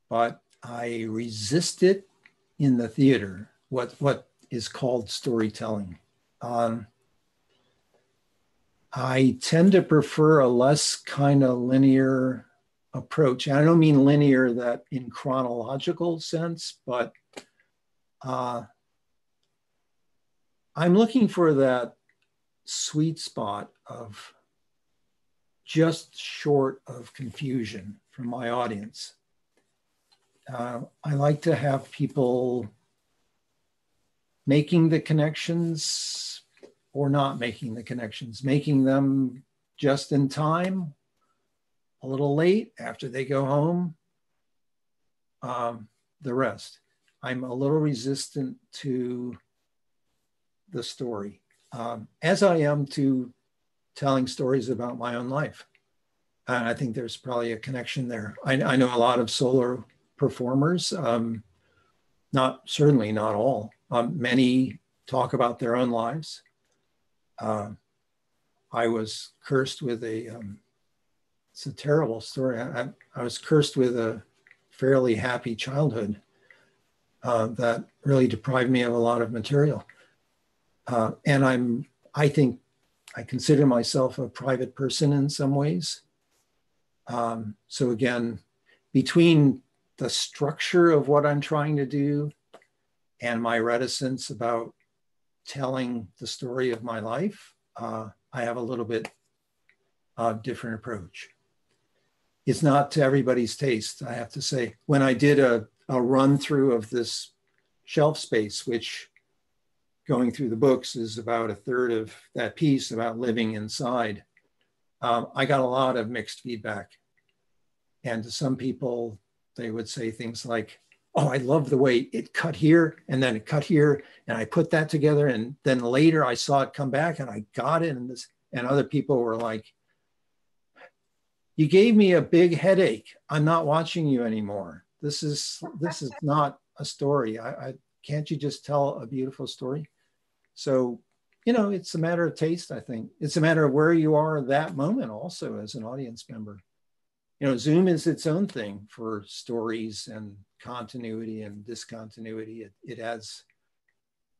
[SPEAKER 2] but I resist it in the theater. What is called storytelling. I tend to prefer a less kind of linear approach. And I don't mean linear that in chronological sense, but I'm looking for that sweet spot of just short of confusion from my audience. I like to have people making the connections or not making the connections, making them just in time, a little late after they go home, the rest. I'm a little resistant to the story, as I am to telling stories about my own life. And I think there's probably a connection there. I know a lot of solo performers, certainly not all. Many talk about their own lives. I was cursed with it's a terrible story. I was cursed with a fairly happy childhood that really deprived me of a lot of material. And I think I consider myself a private person in some ways. So again, between the structure of what I'm trying to do and my reticence about telling the story of my life, I have a little bit different approach. It's not to everybody's taste, I have to say. When I did a run through of this shelf space, which going through the books is about a third of that piece about living inside, I got a lot of mixed feedback. And to some people, they would say things like, oh, I love the way it cut here and then it cut here. And I put that together. And then later I saw it come back and I got it. And other people were like, you gave me a big headache. I'm not watching you anymore. This is not a story. Can't you just tell a beautiful story? So, you know, it's a matter of taste, I think. It's a matter of where you are at that moment also as an audience member. You know, Zoom is its own thing for stories and continuity and discontinuity. It adds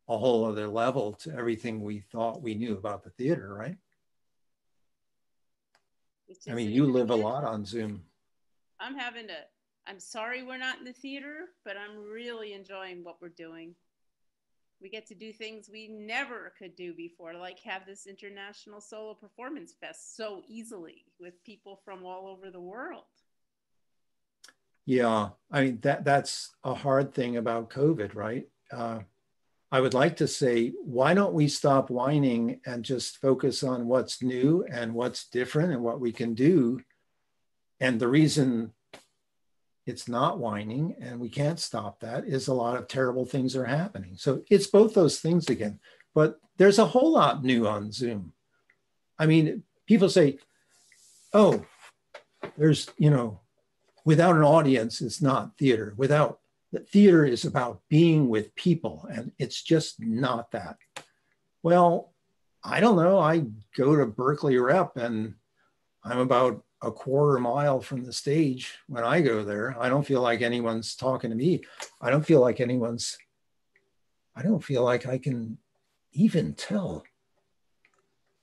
[SPEAKER 2] a whole other level to everything we thought we knew about the theater, right? I mean, you live a lot on Zoom.
[SPEAKER 1] I'm sorry we're not in the theater, but I'm really enjoying what we're doing. We get to do things we never could do before, like have this International Solo Performance Fest so easily with people from all over the world.
[SPEAKER 2] Yeah, I mean, that's a hard thing about COVID, right? I would like to say, why don't we stop whining and just focus on what's new and what's different and what we can do? And the reason it's not whining and we can't stop that is a lot of terrible things are happening. So it's both those things again, but there's a whole lot new on Zoom. I mean, people say, oh, there's, you know, without an audience, it's not theater. The theater is about being with people, and it's just not that. Well, I don't know. I go to Berkeley Rep and I'm about a quarter mile from the stage when I go there. I don't feel like anyone's talking to me. I don't feel like I can even tell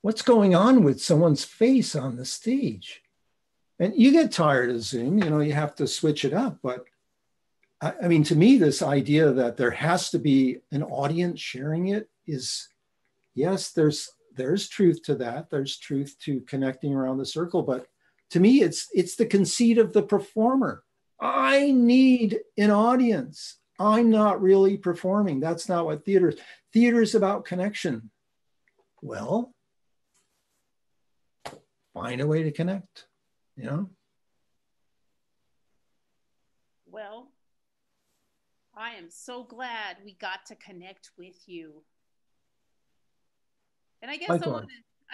[SPEAKER 2] what's going on with someone's face on the stage. And you get tired of Zoom, you know, you have to switch it up. But I mean, to me, this idea that there has to be an audience sharing it is yes, there's truth to that. There's truth to connecting around the circle, but to me, it's the conceit of the performer. I need an audience. I'm not really performing. That's not what theater is. Theater is about connection. Well, find a way to connect, you know?
[SPEAKER 1] Well, I am so glad we got to connect with you. And I guess
[SPEAKER 2] Likewise.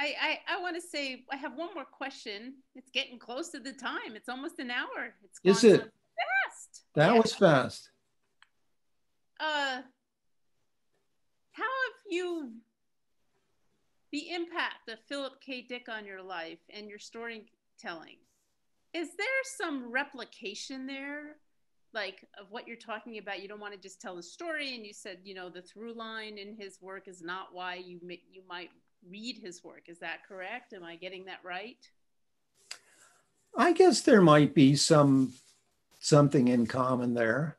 [SPEAKER 1] I want to say I have one more question. It's getting close to the time. It's almost an hour. It's
[SPEAKER 2] Is
[SPEAKER 1] gone so
[SPEAKER 2] it?
[SPEAKER 1] fast.
[SPEAKER 2] That
[SPEAKER 1] Yeah.
[SPEAKER 2] was fast.
[SPEAKER 1] How have you the impact of Philip K. Dick on your life and your storytelling? Is there some replication there, like of what you're talking about? You don't want to just tell a story, and you said, you know, the through line in his work is not why you might read his work. Is that correct? Am I getting that right?
[SPEAKER 2] I guess there might be something in common there.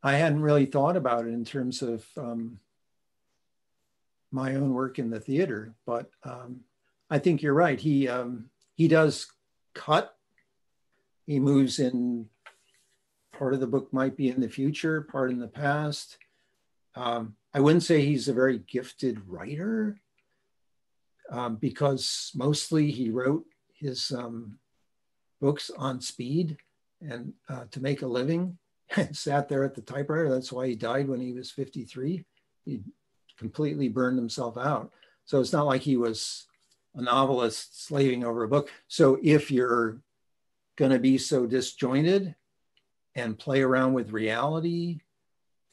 [SPEAKER 2] I hadn't really thought about it in terms of my own work in the theater, but I think you're right. He does cut. He moves in. Part of the book might be in the future, part in the past. I wouldn't say he's a very gifted writer because mostly he wrote his books on speed and to make a living and sat there at the typewriter. That's why he died when he was 53. He completely burned himself out. So it's not like he was a novelist slaving over a book. So if you're going to be so disjointed and play around with reality,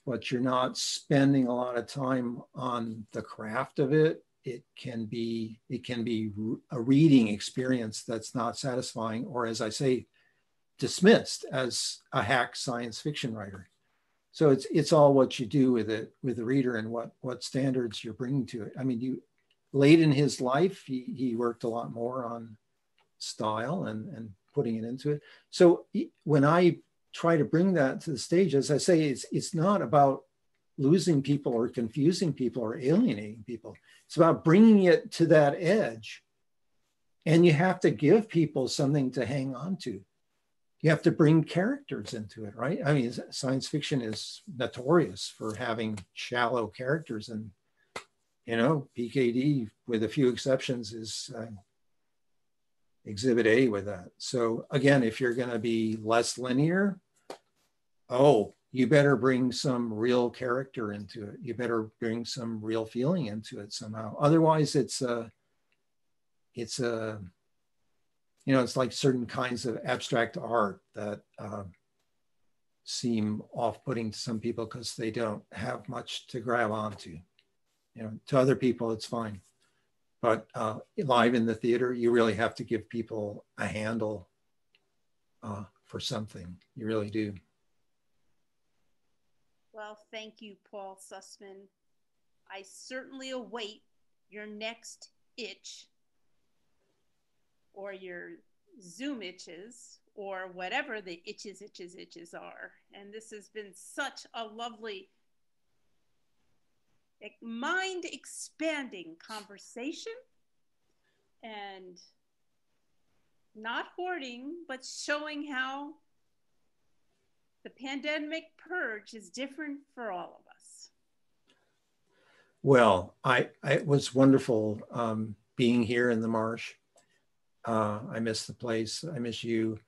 [SPEAKER 2] but you're not spending a lot of time on the craft of it, it can be a reading experience that's not satisfying, or as I say, dismissed as a hack science fiction writer. So it's all what you do with it, with the reader, and what standards you're bringing to it. I mean, late in his life, he worked a lot more on style and putting it into it. So when I try to bring that to the stage, as I say, it's not about losing people or confusing people or alienating people. It's about bringing it to that edge. And you have to give people something to hang on to. You have to bring characters into it, right? I mean, science fiction is notorious for having shallow characters, and, you know, PKD, with a few exceptions, is exhibit A with that. So again, if you're going to be less linear, you better bring some real character into it. You better bring some real feeling into it somehow. Otherwise, it's like certain kinds of abstract art that seem off-putting to some people because they don't have much to grab onto. You know, to other people, it's fine. But live in the theater, you really have to give people a handle for something. You really do.
[SPEAKER 1] Well, thank you, Paul Sussman. I certainly await your next itch, or your Zoom itches, or whatever the itches are. And this has been such a lovely, mind expanding conversation, and not hoarding, but showing how the pandemic purge is different for all of us.
[SPEAKER 2] Well, it was wonderful being here in the Marsh. I miss the place. I miss you.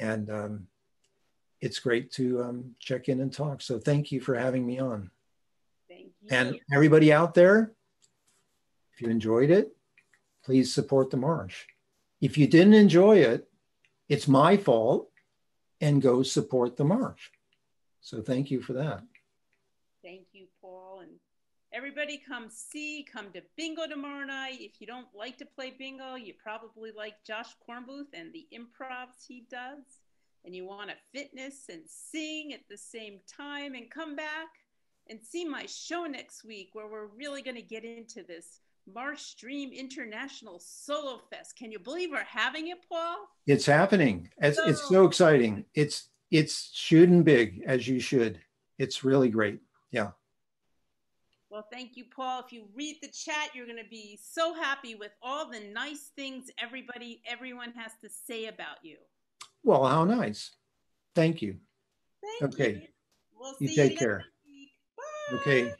[SPEAKER 2] And it's great to check in and talk. So thank you for having me on.
[SPEAKER 1] Thank you.
[SPEAKER 2] And everybody out there, if you enjoyed it, please support the Marsh. If you didn't enjoy it, it's my fault, and go support the Marsh. So thank you for that.
[SPEAKER 1] Thank you, Paul. And everybody come to bingo tomorrow night. If you don't like to play bingo, you probably like Josh Kornbluth and the improvs he does, and you want to fitness and sing at the same time, and come back and see my show next week, where we're really going to get into this MarshStream International Solo Fest. Can you believe we're having it, Paul?
[SPEAKER 2] It's happening. It's so exciting. It's shooting big, as you should. It's really great. Yeah.
[SPEAKER 1] Well, thank you, Paul. If you read the chat, you're going to be so happy with all the nice things everyone has to say about you.
[SPEAKER 2] Well, how nice. Thank you.
[SPEAKER 1] Thank you.
[SPEAKER 2] Okay.
[SPEAKER 1] We'll
[SPEAKER 2] You
[SPEAKER 1] see you
[SPEAKER 2] take
[SPEAKER 1] next
[SPEAKER 2] care.
[SPEAKER 1] week. Bye.
[SPEAKER 2] Okay.